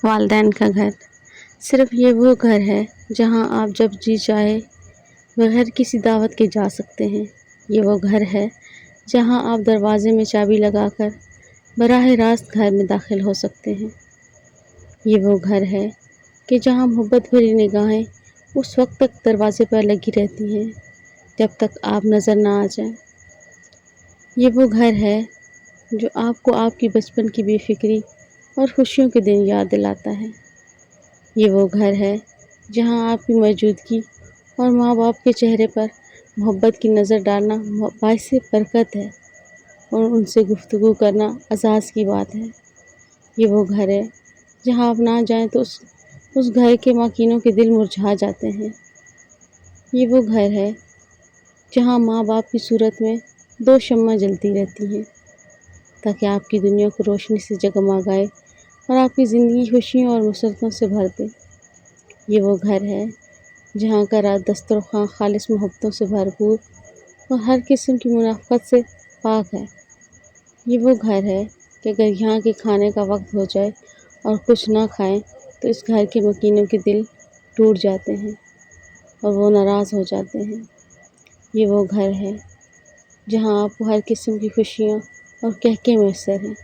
والدین کا گھر صرف یہ وہ گھر ہے جہاں آپ جب جی چاہے بغیر کسی دعوت کے جا سکتے ہیں۔ یہ وہ گھر ہے جہاں آپ دروازے میں چابی لگا کر براہ راست گھر میں داخل ہو سکتے ہیں۔ یہ وہ گھر ہے کہ جہاں محبت بھری نگاہیں اس وقت تک دروازے پر لگی رہتی ہیں جب تک آپ نظر نہ آ جائیں۔ یہ وہ گھر ہے جو آپ کو آپ کی بچپن کی بے فکری اور خوشیوں کے دن یاد دلاتا ہے۔ یہ وہ گھر ہے جہاں آپ کی موجودگی اور ماں باپ کے چہرے پر محبت کی نظر ڈالنا باعث برکت ہے اور ان سے گفتگو کرنا اعزاز کی بات ہے۔ یہ وہ گھر ہے جہاں آپ نہ جائیں تو اس گھر کے ماکینوں کے دل مرجھا جاتے ہیں۔ یہ وہ گھر ہے جہاں ماں باپ کی صورت میں 2 شمع جلتی رہتی ہیں تاکہ آپ کی دنیا کو روشنی سے جگمگائے اور آپ کی زندگی خوشیوں اور مسرتوں سے بھر دے۔ یہ وہ گھر ہے جہاں کا دسترخوان خالص محبتوں سے بھرپور اور ہر قسم کی منافقت سے پاک ہے۔ یہ وہ گھر ہے کہ اگر یہاں کے کھانے کا وقت ہو جائے اور کچھ نہ کھائیں تو اس گھر کے مکینوں کے دل ٹوٹ جاتے ہیں اور وہ ناراض ہو جاتے ہیں۔ یہ وہ گھر ہے جہاں آپ کو ہر قسم کی خوشیاں اور قہقہے میسر ہیں۔